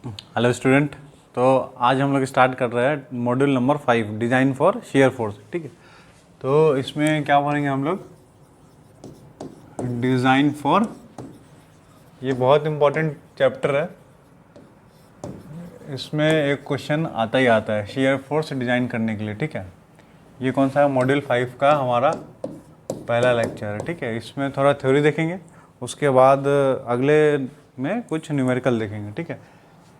Hello student. तो आज हम लोग स्टार्ट कर रहे हैं module number 5 design for shear force. ठीक है, तो इसमें क्या पढ़ेंगे हम लोग? डिज़ाइन फॉर, ये बहुत इम्पोर्टेंट चैप्टर है। इसमें एक क्वेश्चन आता ही आता है शेयर फोर्स डिज़ाइन करने के लिए। ठीक है, ये कौन सा है? मॉड्यूल 5 का हमारा पहला लेक्चर है। ठीक है, इसमें थोड़ा थ्योरी देखेंगे, उसके बाद अगले में कुछ न्यूमेरिकल देखेंगे। ठीक है,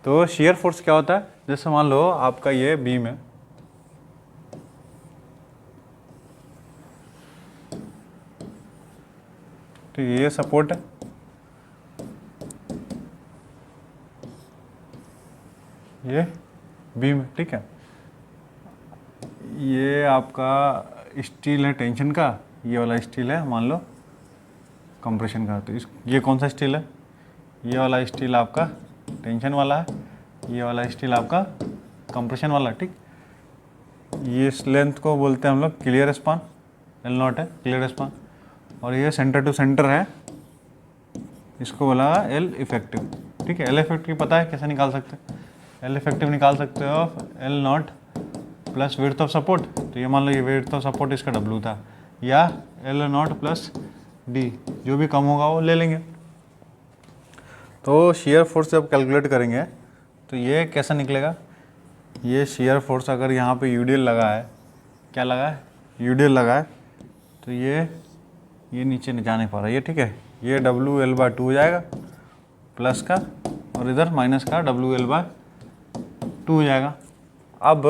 तो शेयर फोर्स क्या होता है? जैसे मान लो आपका ये बीम है, तो ये सपोर्ट है, ये बीम है। ठीक है, ये आपका स्टील है टेंशन का, ये वाला स्टील है मान लो कंप्रेशन का। तो ये कौन सा स्टील है? ये वाला स्टील आपका टेंशन वाला है, ये वाला स्टील आपका कंप्रेशन वाला। ठीक, ये इस लेंथ को बोलते हैं हम लोग क्लियर स्पान, L0 है क्लियर स्पान। और ये सेंटर टू सेंटर है, इसको बोला L इफेक्टिव। ठीक है, L इफेक्टिव पता है कैसे निकाल सकते हैं? L इफेक्टिव निकाल सकते हो L0 plus width of support. तो ये मान लो ये विड्थ ऑफ सपोर्ट इसका W था, या L0 प्लस D, जो भी कम होगा वो ले लेंगे। तो शेयर फोर्स जब कैलकुलेट करेंगे तो ये कैसा निकलेगा? ये शेयर फोर्स अगर यहाँ पे यूडीएल लगा है, क्या लगा है? यूडीएल लगा है, तो ये नीचे नहीं जाने पा रहा है ये। ठीक है, ये WL/2 हो जाएगा प्लस का, और इधर माइनस का WL/2 हो जाएगा। अब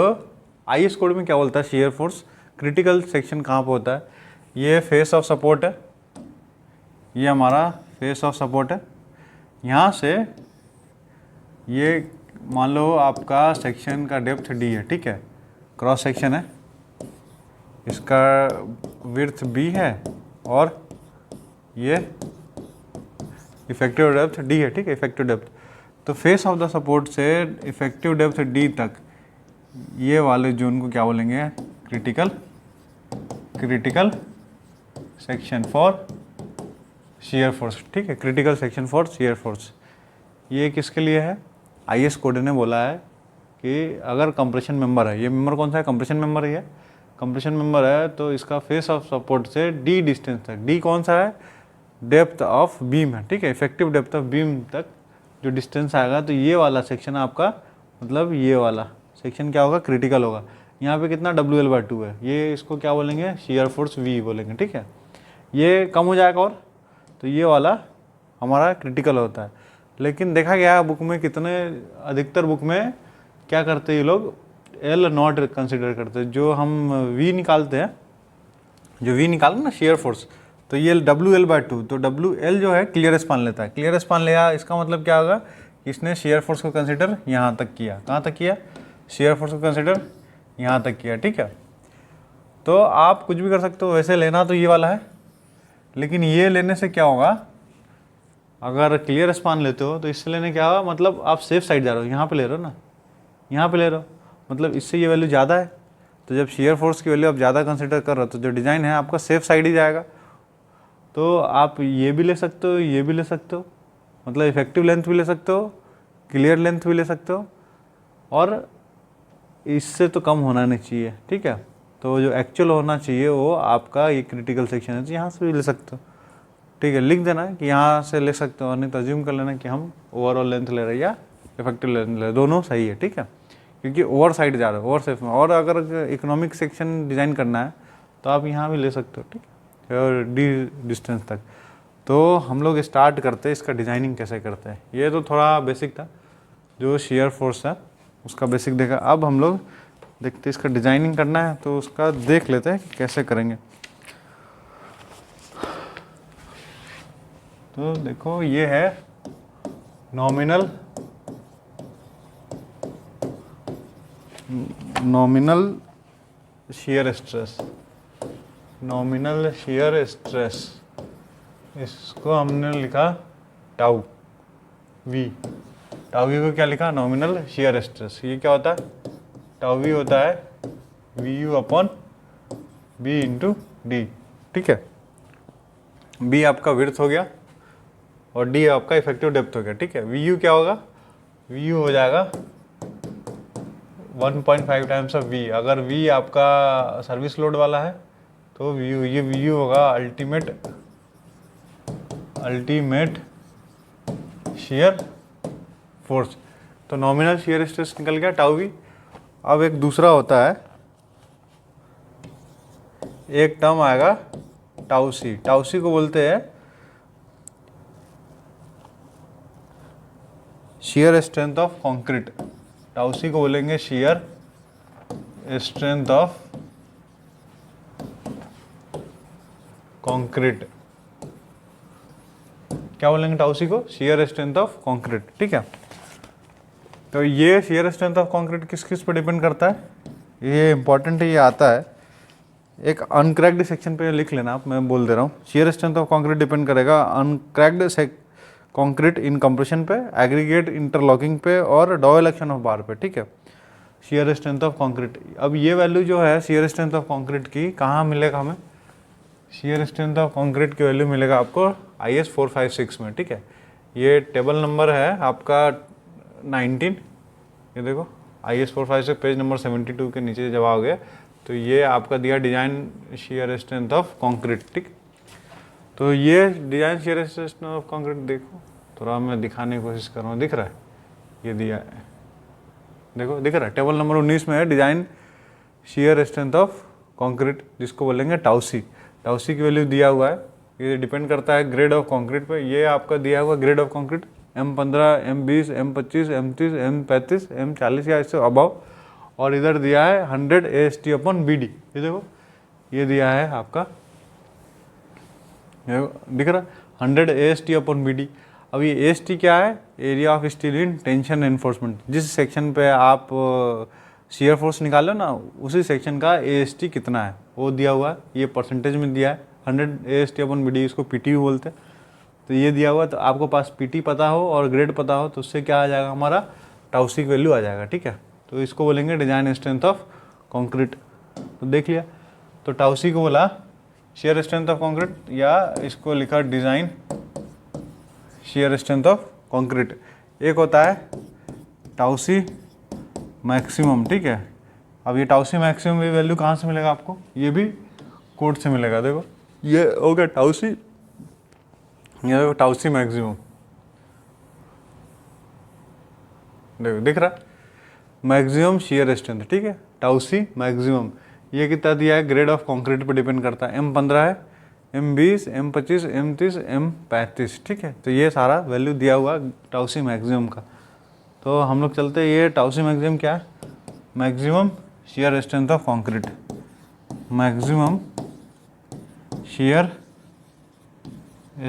IS कोड में क्या बोलता है? शेयर फोर्स क्रिटिकल सेक्शन कहाँ पे होता है? ये फेस ऑफ सपोर्ट है, ये हमारा फेस ऑफ सपोर्ट है। यहाँ से ये मान लो आपका सेक्शन का डेप्थ D है। ठीक है, क्रॉस सेक्शन है, इसका विड्थ B है, और ये इफेक्टिव डेप्थ D है। ठीक है, इफेक्टिव डेप्थ। तो फेस ऑफ द सपोर्ट से इफेक्टिव डेप्थ D तक ये वाले जोन को क्या बोलेंगे? Critical section for shear force. ठीक है, critical section for shear force. ये किसके लिए है? IS कोड ने बोला है कि अगर कंप्रेशन मेंबर है, ये मेंबर कौन सा है? कंप्रेशन मेंबर ही है। कंप्रेशन मेंबर है तो इसका फेस ऑफ सपोर्ट से D डिस्टेंस तक, D कौन सा है? डेप्थ ऑफ बीम है। ठीक है, इफेक्टिव डेप्थ ऑफ बीम तक जो डिस्टेंस आएगा, तो ये वाला सेक्शन आपका, मतलब ये वाला सेक्शन क्या होगा? क्रिटिकल होगा। यहाँ पे कितना WL/2 है, ये इसको क्या बोलेंगे? शेयर फोर्स V बोलेंगे। ठीक है, ये कम हो जाएगा, और तो ये वाला हमारा क्रिटिकल होता है। लेकिन देखा गया बुक में, कितने अधिकतर बुक में क्या करते हैं ये लोग? L0 कंसिडर करते हैं। जो हम V निकालते हैं, जो V निकालते ना शेयर फोर्स, तो ये WL/2, तो WL जो है क्लियर स्पान लेता है। क्लियर स्पान लिया, इसका मतलब क्या होगा? इसने शेयर फोर्स को कंसिडर यहाँ तक किया। कहाँ तक किया? शेयर फोर्स को कंसिडर यहाँ तक किया। ठीक है, तो आप कुछ भी कर सकते हो। वैसे लेना तो ये वाला है, लेकिन ये लेने से क्या होगा? अगर क्लियर स्पान लेते हो तो इससे लेने क्या होगा? मतलब आप सेफ साइड जा रहे हो, यहाँ पे ले रहे हो ना, यहाँ पे ले रहे हो, मतलब इससे ये वैल्यू ज़्यादा है। तो जब शेयर फोर्स की वैल्यू आप ज़्यादा कंसिडर कर रहे हो, तो जो डिज़ाइन है आपका सेफ साइड ही जाएगा। तो आप ये भी ले सकते हो, ये भी ले सकते हो, मतलब इफेक्टिव लेंथ भी ले सकते हो, क्लियर लेंथ भी ले सकते हो, और इससे तो कम होना नहीं चाहिए। ठीक है, तो जो एक्चुअल होना चाहिए वो आपका ये क्रिटिकल सेक्शन है, तो यहाँ से भी ले सकते हो। ठीक है, लिख देना कि यहाँ से ले सकते हो, और नहीं तो अज्यूम कर लेना कि हम ओवरऑल लेंथ ले रहे हैं या इफेक्टिव लेंथ ले रहे, दोनों सही है। ठीक है, क्योंकि ओवर साइड जा रहे हो, ओवर सेफ में। और अगर इकोनॉमिक सेक्शन डिज़ाइन करना है तो आप यहाँ भी ले सकते हो। ठीक है, और D डिस्टेंस तक। तो हम लोग स्टार्ट करते हैं इसका डिज़ाइनिंग कैसे करते हैं। ये तो थोड़ा बेसिक था, जो शेयर फोर्स है उसका बेसिक देखा। अब हम लोग देखते इसका डिज़ाइनिंग करना है, तो उसका देख लेते हैं कि कैसे करेंगे। तो देखो, ये है nominal shear stress. Nominal shear stress, इसको हमने लिखा टाउ V। टाउ V को क्या लिखा? Nominal shear stress. ये क्या होता है? टाउ V होता है VU/B/D। ठीक है, B आपका विड्थ हो गया, और D आपका इफेक्टिव डेप्थ हो गया। ठीक है, VU क्या होगा? वी यू हो जाएगा 1.5 टाइम्स ऑफ वी। अगर वी आपका सर्विस लोड वाला है तो वी यू, ये वी यू होगा अल्टीमेट शियर फोर्स। तो नॉमिनल शियर स्ट्रेस निकल गया टाउ वी। अब एक दूसरा होता है, एक टर्म आएगा टाउ सी। टाउ सी को बोलते हैं shear strength of concrete. Tau C को बोलेंगे शियर स्ट्रेंथ ऑफ कंक्रीट। क्या बोलेंगे टाउ सी को? Shear strength of concrete. ठीक है, तो ये शियर स्ट्रेंथ ऑफ कंक्रीट किस किस पर डिपेंड करता है? ये इंपॉर्टेंट है, ये आता है एक अनक्रैक्ड सेक्शन पे, लिख लेना आप, मैं बोल दे रहा हूँ। Shear strength of concrete depend करेगा अनक्रैक्ड कंक्रीट इन कंप्रेशन पे, एग्रीगेट इंटरलॉकिंग पे और डॉवेल एक्शन ऑफ बार पे। ठीक है, शियर स्ट्रेंथ ऑफ कंक्रीट। अब ये वैल्यू जो है शियर स्ट्रेंथ ऑफ कंक्रीट की कहाँ मिलेगा हमें? शियर स्ट्रेंथ ऑफ कंक्रीट की वैल्यू मिलेगा आपको IS 456 में। ठीक है, ये टेबल नंबर है आपका 19, ये देखो IS 456 पेज नंबर 72 के नीचे जब आओगे तो ये आपका दिया design shear strength of concrete. ठीक, तो ये design shear strength of concrete देखो, थोड़ा मैं दिखाने की कोशिश कर रहा हूँ, दिख रहा है? ये दिया है, देखो दिख रहा है, टेबल नंबर 19 में है design shear strength of concrete, जिसको बोलेंगे टाउ सी। टाउ सी की वैल्यू दिया हुआ है, ये डिपेंड करता है ग्रेड ऑफ कंक्रीट पे। ये आपका दिया हुआ grade of concrete M15, M20, M25, M30, M35, M40 या इससे अबव, और इधर दिया है 100 AST/BD। ये देखो ये दिया है आपका, दिख रहा 100 AST/BD। अब ये AST क्या है? Area of steel in tension enforcement. जिस सेक्शन पे आप शियर फोर्स निकालो ना, उसी सेक्शन का AST कितना है वो दिया हुआ है, ये परसेंटेज में दिया है 100 AST/BD, इसको PT बोलते हैं। तो ये दिया हुआ, तो आपको पास PT पता हो और ग्रेड पता हो तो उससे क्या आ जाएगा, हमारा टाउ सी की वैल्यू आ जाएगा। ठीक है, तो इसको बोलेंगे डिजाइन स्ट्रेंथ ऑफ कंक्रीट। तो देख लिया, तो टाउ सी को बोला शियर स्ट्रेंथ ऑफ कंक्रीट, या इसको लिखा design shear strength of concrete. एक होता है टाउ सी मैक्सिमम। ठीक है, अब ये टाउ सी मैक्सिमम ये वैल्यू कहाँ से मिलेगा आपको? ये भी कोड से मिलेगा। देखो ये हो गया टाउ सी, ये देखो टाउ सी मैक्सिमम, देखो दिख रहा मैक्सिमम शियर स्ट्रेंथ। ठीक है, टाउ सी मैक्सिमम ये कितना दिया है? ग्रेड ऑफ कंक्रीट पे डिपेंड करता है। M15 है, M20, M25, M30, M35। ठीक है, तो ये सारा वैल्यू दिया हुआ टाउ सी मैक्सिमम का। तो हम लोग चलते हैं, ये टाउ सी मैक्सिमम क्या है? Maximum shear strength of concrete, maximum shear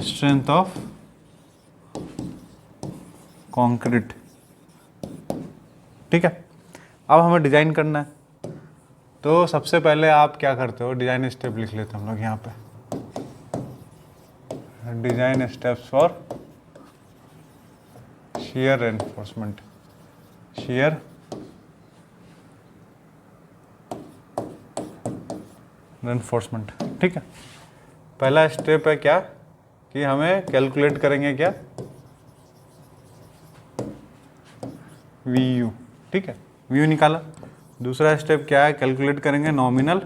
strength of concrete. ठीक है, अब हमें डिजाइन करना है, तो सबसे पहले आप क्या करते हो? डिजाइन स्टेप लिख लेते हैं हम लोग यहाँ पे, design steps for shear enforcement, shear enforcement. ठीक है, पहला स्टेप है क्या कि हमें कैलकुलेट करेंगे क्या? VU। ठीक है, VU निकाला। दूसरा स्टेप क्या है? कैलकुलेट करेंगे nominal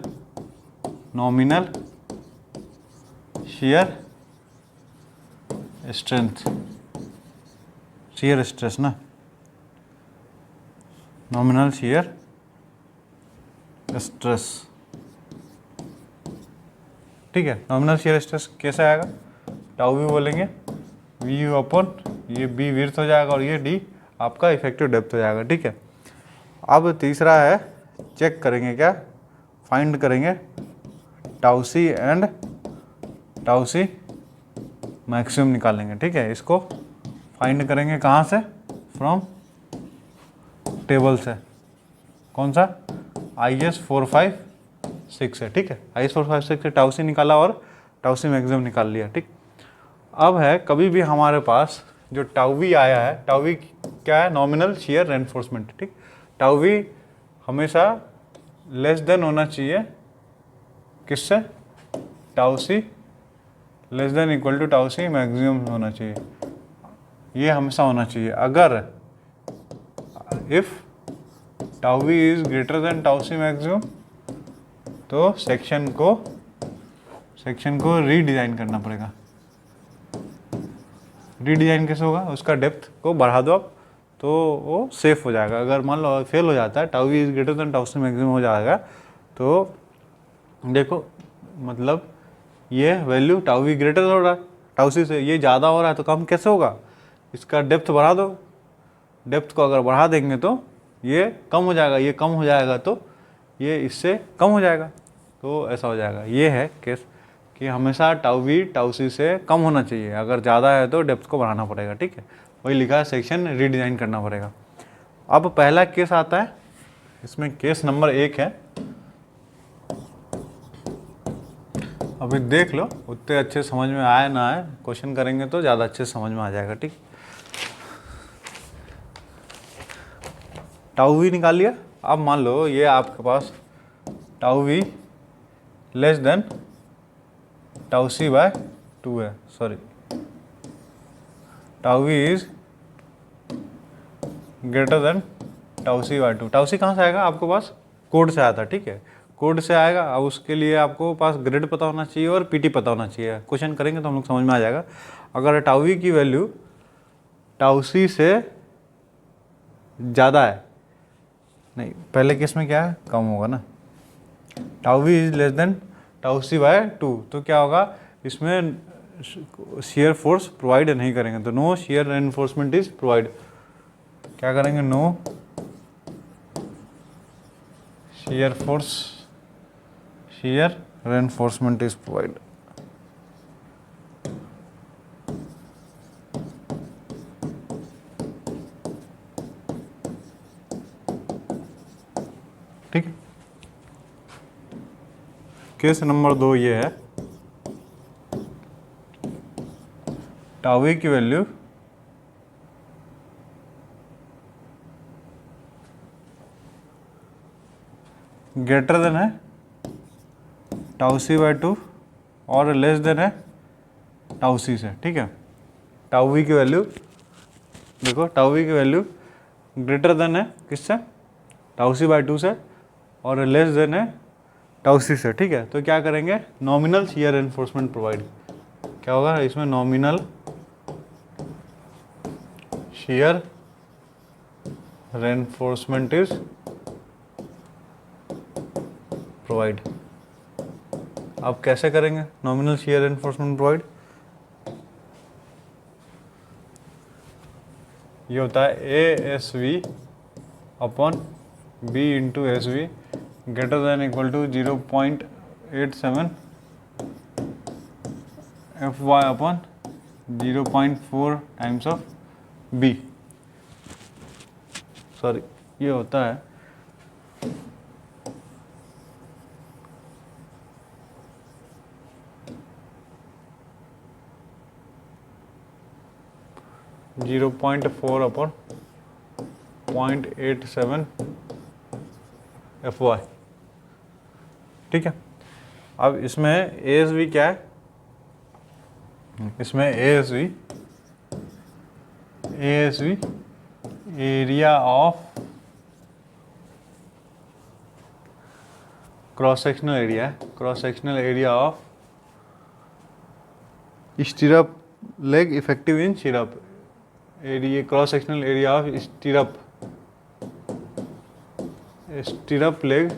shear strength, shear stress ना, नॉमिनल शियर स्ट्रेस। ठीक है, नॉमिनल शियर स्ट्रेस कैसे आएगा? टाउ वी बोलेंगे VU अपॉन ये B विड्थ हो जाएगा और ये D आपका इफेक्टिव डेप्थ हो जाएगा। ठीक है, अब तीसरा है चेक करेंगे क्या, फाइंड करेंगे tau c and tau C maximum निकालेंगे। ठीक है, इसको फाइंड करेंगे कहाँ से? फ्रॉम टेबल से। कौन सा? IS 456 है। ठीक है, IS 456 से टाउ सी निकाला और टाउ सी मैक्सिमम निकाल लिया। ठीक, अब है कभी भी हमारे पास जो टाउ वी आया है, टाउ वी क्या है? Nominal shear reinforcement. ठीक, टाउ वी हमेशा लेस देन होना चाहिए किससे? Tau c less than equal to tau C maximum होना चाहिए, ये हमेशा होना चाहिए। अगर if tau we is greater than tau C maximum तो सेक्शन को रीडिज़ाइन करना पड़ेगा। रीडिज़ाइन कैसे होगा? उसका डेप्थ को बढ़ा दो आप तो वो सेफ हो जाएगा। अगर मान लो फेल हो जाता है, tau we is greater than tau C maximum हो जाएगा, तो देखो मतलब ये वैल्यू टाउ वी ग्रेटर हो रहा है टाउ सी से, ये ज़्यादा हो रहा है तो कम कैसे होगा? इसका डेप्थ बढ़ा दो। डेप्थ को अगर बढ़ा देंगे तो ये कम हो जाएगा, ये कम हो जाएगा तो ये इससे कम हो जाएगा, तो ऐसा हो जाएगा। ये है केस कि हमेशा टाउ वी टाउ सी से कम होना चाहिए, अगर ज़्यादा है तो डेप्थ को बढ़ाना पड़ेगा। ठीक है, वही लिखा है सेक्शन रीडिज़ाइन करना पड़ेगा। अब पहला केस आता है, इसमें केस नंबर 1 है। अभी देख लो, उतने अच्छे समझ में आए ना आए, क्वेश्चन करेंगे तो ज़्यादा अच्छे समझ में आ जाएगा। ठीक, टाउ वी निकाल लिया। अब मान लो ये आपके पास tau V less than tau C by 2 है, sorry tau we is greater than tau C by 2। Tau C कहाँ से आएगा? आपके पास कोड से आया था। ठीक है, कोड से आएगा। अब उसके लिए आपको पास ग्रेड पता होना चाहिए और पीटी पता होना चाहिए। क्वेश्चन करेंगे तो हम लोग समझ में आ जाएगा। अगर टाउ वी की वैल्यू टाउ सी से ज़्यादा है, नहीं पहले केस में क्या है, कम होगा ना, tau we is less than tau C by 2, तो क्या होगा? इसमें शियर फोर्स प्रोवाइड नहीं करेंगे, तो no shear reinforcement is provide. क्या करेंगे? No shear force shear reinforcement is provide. ठीक है, केस नंबर 2 ये है, टाउ वी की वैल्यू ग्रेटर देन है टाउ सी बाय 2 और लेस देन है टाउ सी से। ठीक है, टाउ वी की वैल्यू देखो, टाउ वी की वैल्यू ग्रेटर देन है किससे? टाउ सी बाय 2 से, और लेस देन है टाउ सी से। ठीक है, तो क्या करेंगे? Nominal shear enforcement provide. क्या होगा इसमें? Nominal shear reinforcement is provide. अब कैसे करेंगे नॉमिनल शियर रेनफोर्समेंट प्रोवाइड? ये होता है A S V upon B into S V greater than equal to 0.87 F Y upon 0.4 times of B. Sorry, ये होता है 0.4 अपॉन 0.87 एफ वाई। ठीक है, अब इसमें ए एस वी क्या है? इसमें A S V area of cross sectional area है, cross sectional area of stirrup leg effective in stirrup area, cross sectional area of stirrup leg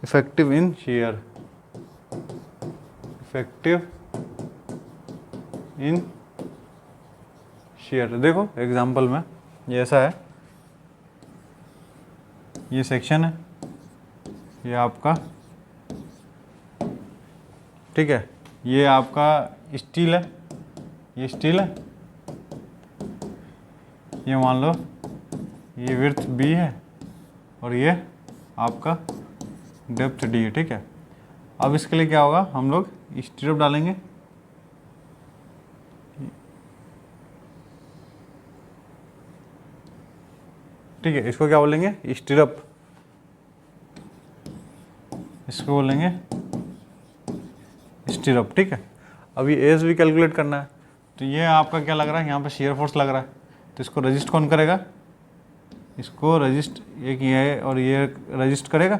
effective in shear, effective in shear. देखो example में ये ऐसा है, ये section है, ये आपका, ठीक है, ये आपका स्टील है, ये स्टील है, ये मान लो ये विड्थ बी है और ये आपका डेप्थ डी है। ठीक है, अब इसके लिए क्या होगा? हम लोग स्टीरअप डालेंगे, ठीक है, इसको क्या बोलेंगे? स्टीरअप, इसको बोलेंगे स्टीरअप। ठीक है, अभी एस भी कैलकुलेट करना है, तो ये आपका क्या लग रहा है, यहाँ पे शियर फोर्स लग रहा है, तो इसको रजिस्ट कौन करेगा, इसको रजिस्ट एक ये है और ये रजिस्ट करेगा।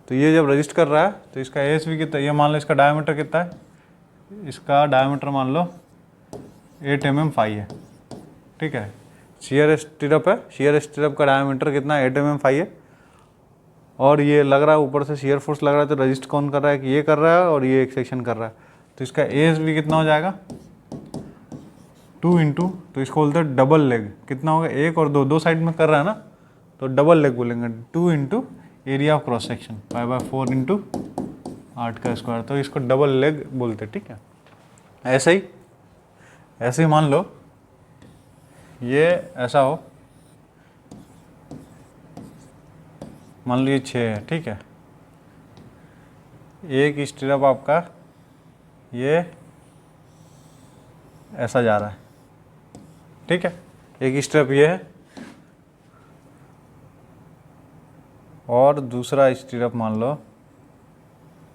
तो ये जब रजिस्ट कर रहा है तो इसका ASV कितना, ये मान लो इसका डायमीटर कितना है, इसका डायमीटर मान लो 8 mm फाई है, ठीक है। शियर स्टिरअप है, शियर स्टिरअप का डायमीटर कितना है, 8 mm फाई है, और ये लग रहा है ऊपर से शियर फोर्स लग रहा है, तो रजिस्ट कौन कर रहा है कि ये कर रहा है और ये एक सेक्शन कर रहा है। तो इसका ASV कितना हो जाएगा 2 इंटू, तो इसको बोलते हैं डबल लेग, कितना होगा 1 और 2, दो साइड में कर रहा है ना, तो डबल लेग बोलेंगे, 2 into area of cross section 5/4 into 8 का स्क्वायर, तो इसको डबल लेग बोलते हैं, ठीक है। ऐसे ही मान लो ये ऐसा हो, मान लीजिए 6 है, ठीक है। एक स्टिरअप आपका ये ऐसा जा रहा है, ठीक है, एक स्टिरअप ये है और दूसरा स्टिरअप मान लो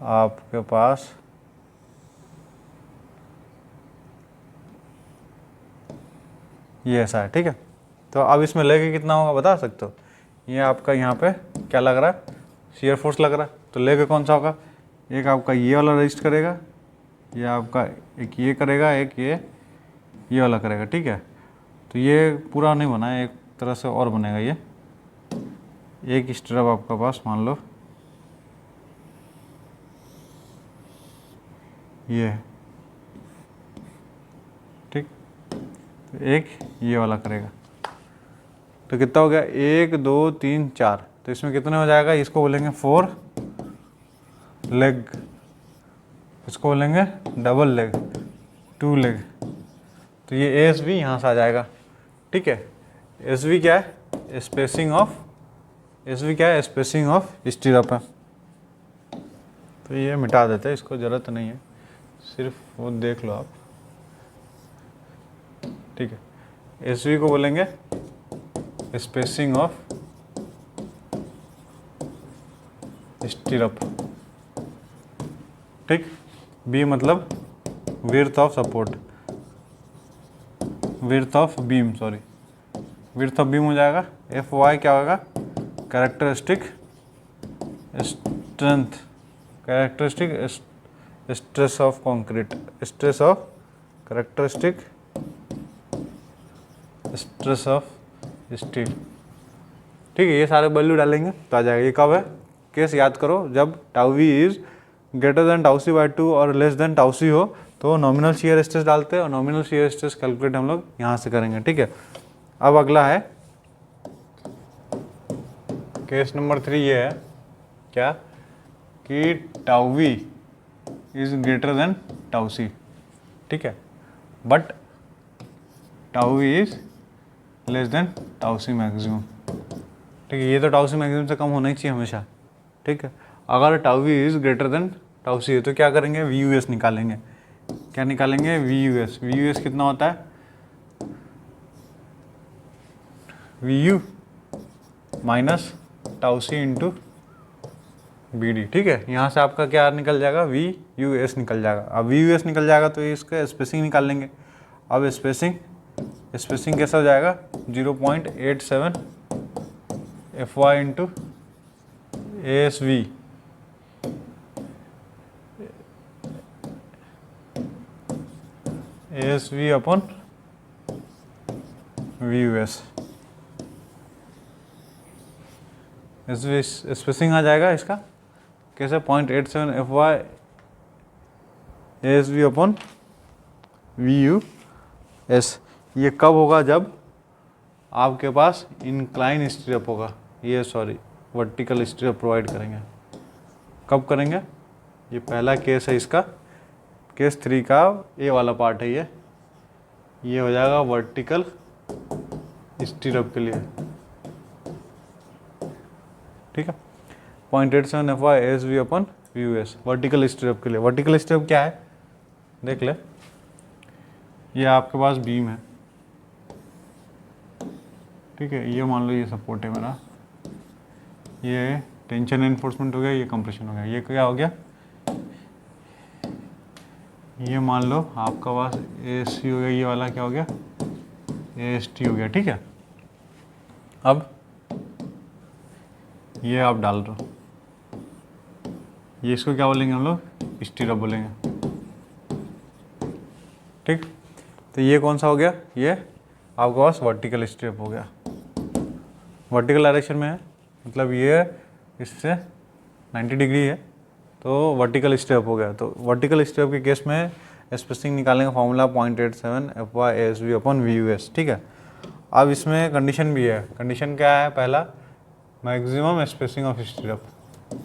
आपके पास ये ऐसा है, ठीक है। तो अब इसमें लेके कितना होगा बता सकते हो, ये आपका यहाँ पे क्या लग रहा है, शियर फोर्स लग रहा है, तो लेके कौन सा होगा, एक आपका ये वाला रजिस्ट करेगा, ये आपका एक ये करेगा, एक ये वाला करेगा, ठीक है। तो ये पूरा नहीं बना है, एक तरह से और बनेगा, ये एक स्टिरअप आपका पास मान लो ये है, ठीक, तो एक ये वाला करेगा, तो कितना हो गया 1 2 3 4, तो इसमें कितने हो जाएगा, इसको बोलेंगे 4 लेग, इसको बोलेंगे डबल लेग 2 लेग, तो ये ASV यहाँ से आ जाएगा, ठीक है। ASV क्या है, स्पेसिंग ऑफ, ASV क्या है, स्पेसिंग ऑफ स्टिरअप है। तो ये मिटा देते हैं, इसको ज़रूरत नहीं है, सिर्फ वो देख लो आप, ठीक है। ASV को बोलेंगे स्पेसिंग ऑफ स्टिरअप, ठीक। B मतलब width of support, width of beam, sorry, width of beam हो जाएगा। FY क्या होगा, characteristic strength, characteristic stress of concrete, stress of, characteristic stress of steel, ठीक है। ये सारे वैल्यू डालेंगे तो आ जाएगा। ये कब है, केस याद करो, जब tau V is greater than tau C/2 और लेस देन टाउ C हो तो नॉमिनल शियर स्ट्रेस डालते हैं, और नॉमिनल शियर स्ट्रेस कैलकुलेट हम लोग यहाँ से करेंगे, ठीक है। अब अगला है केस नंबर 3, ये है क्या कि tau V is greater than tau C, ठीक है, but tau V is less than tau C maximum, ठीक है। ये तो टाउ C मैक्सिमम से कम होना ही चाहिए हमेशा, ठीक है। अगर tau V is greater than tau C है तो क्या करेंगे, VUS निकालेंगे, क्या निकालेंगे, VUS, VUS कितना होता है, VU minus tau C into BD, ठीक है। यहाँ से आपका क्या निकल जाएगा, VUS निकल जाएगा। अब VUS निकल जाएगा तो इसका स्पेसिंग निकाल लेंगे। अब स्पेसिंग कैसा हो जाएगा, 0.87 FY into ASV, ASV upon VUS, spacing आ जाएगा इसका कैसे, 0.87 FY ASV अपॉन VUS। ये कब होगा, जब आपके पास इंक्लाइन स्टिरअप होगा, ये सॉरी वर्टिकल स्टिरअप प्रोवाइड करेंगे। कब करेंगे, ये पहला केस है इसका, केस 3 का ए वाला पार्ट है, ये हो जाएगा वर्टिकल स्टिरअप के लिए, ठीक है। 0.87 FY ASV upon VUS vertical stirrup के लिए। वर्टिकल स्टिरअप क्या है देख ले, ये आपके पास बीम है, ठीक है, ये मान लो ये सपोर्ट है मेरा, ये टेंशन एनफोर्समेंट हो गया, ये कंप्रेशन हो गया, ये क्या हो गया, ये मान लो आपका पास ए एस सी हो गया, ये वाला क्या हो गया ए एस टी हो गया, ठीक है। अब ये आप डाल रहे हो, ये इसको क्या बोलेंगे हम लोग स्टीरअप बोलेंगे, ठीक। तो ये कौन सा हो गया, ये आपके पास वर्टिकल स्टीरअप हो गया, वर्टिकल डायरेक्शन में है, मतलब ये इससे 90 डिग्री है तो वर्टिकल स्टीरअप हो गया। तो वर्टिकल स्टीरअप के केस में स्पेसिंग निकालने का फॉर्मूला 0.87 FY/ASV/VUS, ठीक है। अब इसमें कंडीशन भी है, कंडीशन क्या है, पहला मैक्सिमम स्पेसिंग ऑफ स्टीरअप,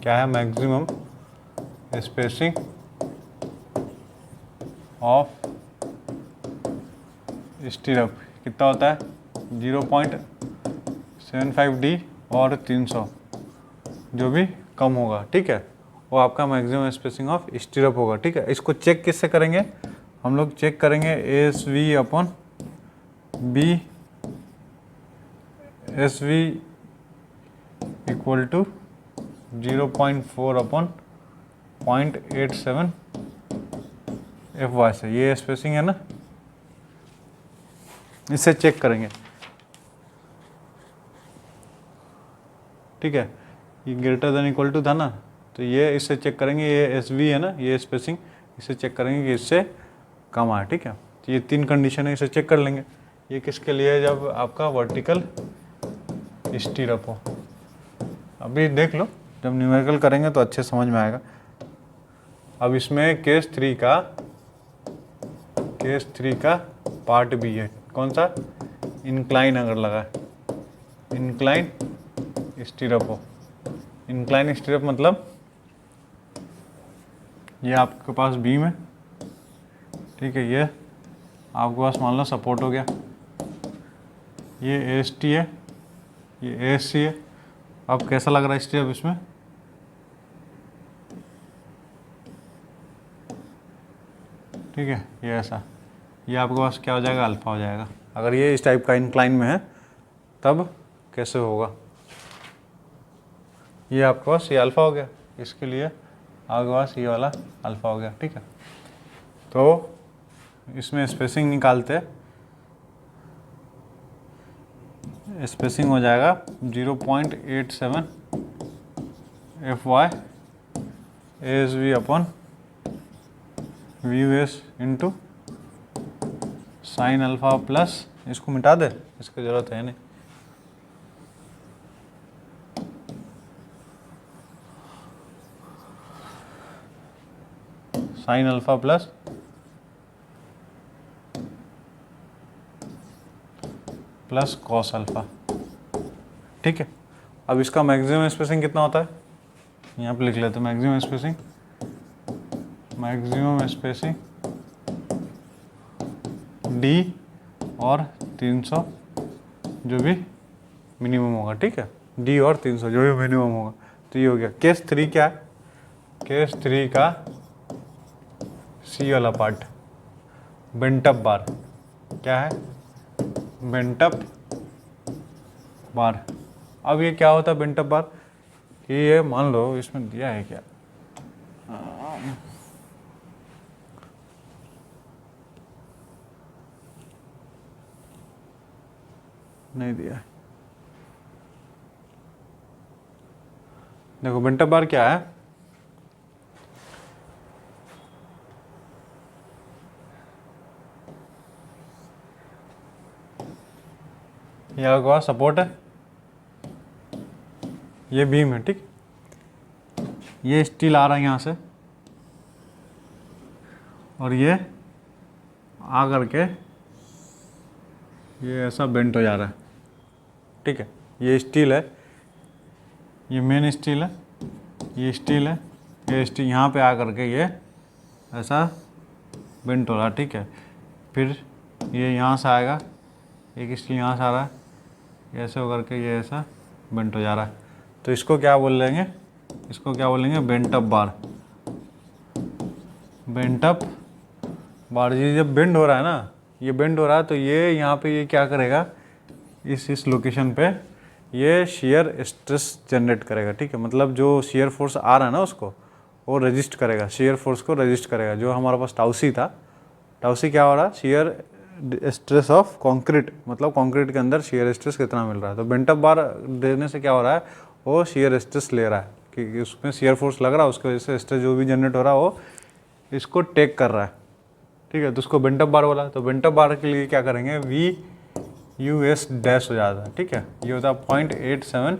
क्या है मैक्सिमम स्पेसिंग ऑफ स्टीरअप कितना होता है 0.75D और 300, जो भी कम होगा, ठीक है, वो आपका मैक्सिमम स्पेसिंग ऑफ स्टीरअप होगा, ठीक है। इसको चेक किससे करेंगे, हम लोग चेक करेंगे ASV/B SV equal to 0.4/0.87 FY से, ये स्पेसिंग है ना, इससे चेक करेंगे, ठीक है। ये ग्रेटर देन इक्वल टू था ना, तो ये इससे चेक करेंगे, ये SV है ना, ये स्पेसिंग, इससे चेक करेंगे कि इससे कम आए, ठीक है। तो ये 3 कंडीशन है, इसे चेक कर लेंगे। ये किसके लिए है, जब आपका वर्टिकल स्टीरअप हो। अभी देख लो, जब न्यूमेरिकल करेंगे तो अच्छे समझ में आएगा। अब इसमें केस 3 का पार्ट भी है, कौन सा, इंक्लाइन अगर लगा है, इंक्लाइन स्टीरअप हो। इंक्लाइन स्टीरअप मतलब ये आपके पास बीम है, ठीक है, ये आपके पास मान लो सपोर्ट हो गया, ये AST है, ये ASC है। अब कैसा लग रहा है स्टीरअप इसमें, ठीक है, ये ऐसा, ये आपके पास क्या हो जाएगा, अल्फा हो जाएगा। अगर ये इस टाइप का इंक्लाइन में है तब कैसे होगा, ये आपके पास ये अल्फा हो गया, इसके लिए आपके पास ये वाला अल्फा हो गया, ठीक है। तो इसमें स्पेसिंग निकालते, स्पेसिंग हो जाएगा 0.87 FY/ASV/VUS into sine alpha plus, इसको मिटा दे, इसकी ज़रूरत है नहीं, sine alpha plus cos alpha, ठीक है। अब इसका मैक्सिमम स्पेसिंग कितना होता है, यहाँ पे लिख लेते हैं, मैक्सिमम स्पेसिंग D और 300 जो भी मिनिमम होगा, ठीक है, D और 300 जो भी मिनिमम होगा। तो ये हो गया। केस 3 क्या है, केस 3 का C वाला पार्ट, बेंटअप बार, क्या है, बेंटअप बार। अब ये क्या होता है बेंटअप बार, कि ये मान लो इसमें दिया है क्या, नहीं दिया है, देखो बेंटअप बार क्या है, ये आपके पास सपोर्ट है, ये बीम है, ठीक, ये स्टील आ रहा है यहाँ से और ये आ करके ये ऐसा बेंट हो जा रहा है, ठीक है। ये स्टील है, ये मेन स्टील है, ये स्टील है, ये स्टील यहाँ पे आ करके ये ऐसा बेंट हो रहा है, ठीक है। फिर ये यहाँ से आएगा, एक स्टील यहाँ से आ रहा है, ऐसे होकर के ये ऐसा बेंट हो जा रहा है। तो इसको क्या बोल लेंगे, इसको क्या बोलेंगे, बेंटअप बार। बेंटअप बार, ये जब बेंड हो रहा है ना, ये बेंड हो रहा है तो ये यहाँ पे ये क्या करेगा, इस लोकेशन पे ये शेयर स्ट्रेस जनरेट करेगा, ठीक है। मतलब जो शेयर फोर्स आ रहा है ना उसको, वो रेजिस्ट करेगा, शियर फोर्स को रेजिस्ट करेगा। जो हमारे पास टाउसी था, टाउसी क्या हो रहा है, शियर स्ट्रेस ऑफ कंक्रीट, मतलब कंक्रीट के अंदर शियर स्ट्रेस कितना मिल रहा है। तो बेंट अप बार देने से क्या हो रहा है, वो शियर स्ट्रेस ले रहा है कि उसमें शियर फोर्स लग रहा है, उसकी वजह से स्ट्रेस जो भी जनरेट हो रहा है वो इसको टेक कर रहा है, ठीक है। तो उसको बेंट अप बार बोला। तो बेंट अप बार के लिए क्या करेंगे, वी यू एस डैश हो जाता है, ठीक है। ये होता है 0.87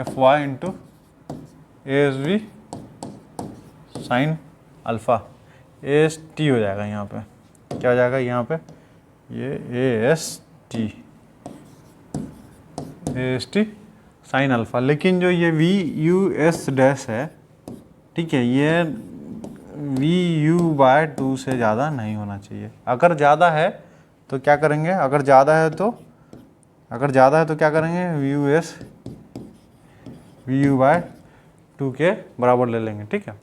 FY into ASV sine alpha, AST हो जाएगा यहाँ पे, क्या हो जाएगा यहाँ पे, ये AST साइन अल्फ़ा। लेकिन जो ये VUS डैश है, ठीक है, ये VU/2 से ज़्यादा नहीं होना चाहिए। अगर ज़्यादा है तो क्या करेंगे, अगर ज़्यादा है तो क्या करेंगे, VU/2 के बराबर ले लेंगे, ठीक है।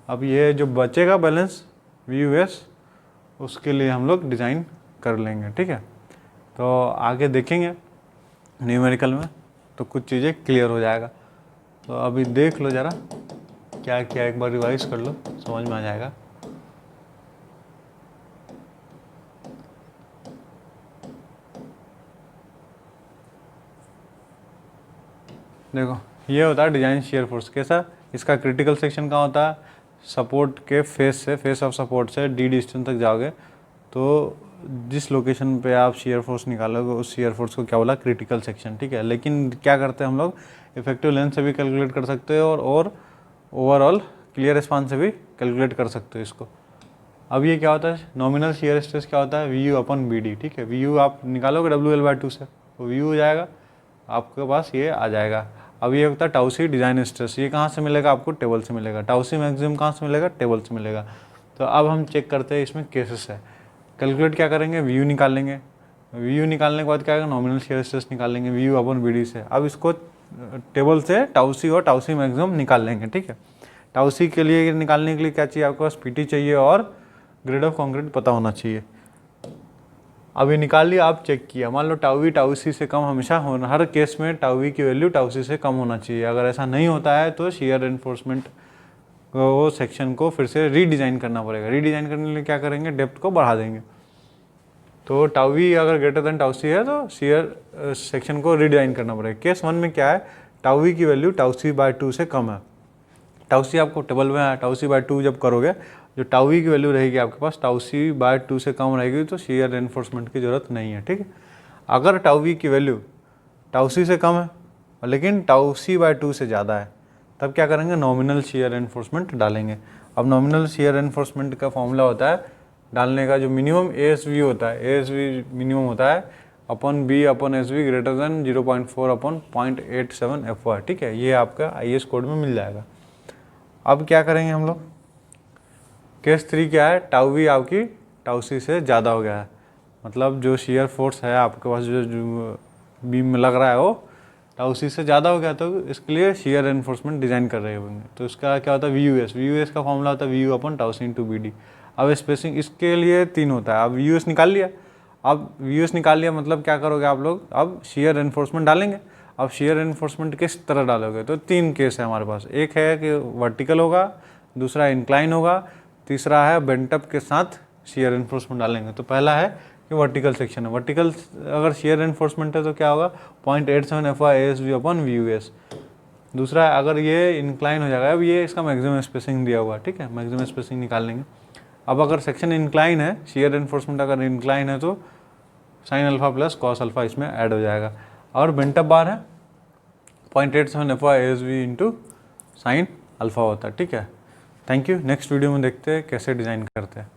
अब ये जो बचेगा बैलेंस VUS, उसके लिए हम लोग डिज़ाइन कर लेंगे, ठीक है। तो आगे देखेंगे न्यूमेरिकल में तो कुछ चीज़ें क्लियर हो जाएगा। तो अभी देख लो ज़रा क्या क्या, एक बार रिवाइज कर लो, समझ में आ जाएगा। देखो ये होता है डिजाइन शियर फोर्स, कैसा, इसका क्रिटिकल सेक्शन कहाँ होता है, सपोर्ट के फेस ऑफ सपोर्ट से डी डिस्टेंस तक जाओगे तो जिस लोकेशन पे आप शियर फोर्स निकालोगे उस शियर फोर्स को क्या बोला, क्रिटिकल सेक्शन, ठीक है। लेकिन क्या करते हैं हम लोग, इफेक्टिव लेंथ से भी कैलकुलेट कर सकते हो और ओवरऑल क्लियर स्पान से भी कैलकुलेट कर सकते हो इसको। अब ये क्या होता है, नॉमिनल शियर स्ट्रेस क्या होता है, VU/BD, ठीक है। VU आप निकालोगे WL/2 से तो VU हो जाएगा, आपके पास ये आ जाएगा। अब ये होता है टाउसी डिजाइन स्ट्रेस, ये कहाँ से मिलेगा आपको, टेबल से मिलेगा। टाउसी मैक्सिमम कहाँ से मिलेगा, टेबल से मिलेगा। तो अब हम चेक करते हैं इसमें केसेस है, कैलकुलेट क्या करेंगे, VU निकाल लेंगे। VU निकालने के बाद क्या आएगा, नॉमिनल शियर स्ट्रेस निकालेंगे VU/BD से। अब इसको टेबल से टाउसी और टाउसी मैक्सिमम निकाल लेंगे, ठीक है। टाउसी के लिए निकालने के लिए क्या चाहिए आपके पास, PT चाहिए और ग्रेड ऑफ कंक्रीट पता होना चाहिए। अब ये निकाल लिया, आप चेक किया, मान लो टाउ V टाउसी से कम हमेशा होना, हर केस में टाउ V की वैल्यू टाउसी से कम होना चाहिए। अगर ऐसा नहीं होता है तो शियर एनफोर्समेंट वो सेक्शन को फिर से रीडिज़ाइन करना पड़ेगा। रीडिज़ाइन करने के लिए क्या करेंगे, डेप्थ को बढ़ा देंगे। तो टाउ V अगर ग्रेटर देन टाउसी है तो शियर सेक्शन को रीडिज़ाइन करना पड़ेगा। केस 1 में क्या है, टाउ V की वैल्यू टाउसी/2 से कम है। टाउसी आपको टेबल में है, टाउसी/2 जब करोगे जो टाउ V की वैल्यू रहेगी आपके पास टाउसी/2 से कम रहेगी तो शियर एनफोर्समेंट की ज़रूरत नहीं है, ठीक है। अगर टाउ V की वैल्यू टाउसी से कम है लेकिन टाउसी/2 से ज़्यादा है, तब क्या करेंगे, नॉमिनल शियर एनफोर्समेंट डालेंगे। अब नॉमिनल शियर एनफोर्समेंट का फॉर्मूला होता है डालने का, जो मिनिमम ASV होता है, ASV मिनिमम होता है upon B/SV greater than 0.4/0.87 FY, ठीक है। ये आपका IS कोड में मिल जाएगा। अब क्या करेंगे हम लोग, केस 3 क्या है, टाउ V आपकी टाउसी से ज़्यादा हो गया है, मतलब जो शियर फोर्स है आपके पास जो बीम में लग रहा है वो टाउसी से ज़्यादा हो गया, तो इसके लिए शियर एनफोर्समेंट डिज़ाइन कर रहे होंगे। तो इसका क्या होता है, VUS का फॉर्मूला होता है VU/टाउसी/BD। अब स्पेसिंग इसके लिए 3 होता है। अब VUS निकाल लिया, अब VUS निकाल लिया मतलब क्या करोगे आप लोग, अब शियर एनफोर्समेंट डालेंगे। अब शियर एनफोर्समेंट किस तरह डालोगे, तो 3 केस है हमारे पास, एक है कि वर्टिकल होगा, दूसरा इंक्लाइन होगा, तीसरा है बेंटअप के साथ शियर एनफोर्समेंट डालेंगे। तो पहला है कि वर्टिकल सेक्शन है, वर्टिकल अगर शियर एनफोर्समेंट है तो क्या होगा, 0.87 FY ASV/VUS। दूसरा अगर ये इंक्लाइन हो जाएगा, अब ये इसका मैक्सिमम स्पेसिंग दिया हुआ है, ठीक है, मैक्सिमम स्पेसिंग निकाल लेंगे। अब अगर सेक्शन इंक्लाइन है, शियर एनफोर्समेंट अगर इंक्लाइन है तो sine alpha plus cos alpha इसमें ऐड हो जाएगा। और बेंटअप बार है 0.87 FY ASV into sine alpha होता है, ठीक है। Thank you. नेक्स्ट वीडियो में देखते हैं कैसे डिज़ाइन करते हैं।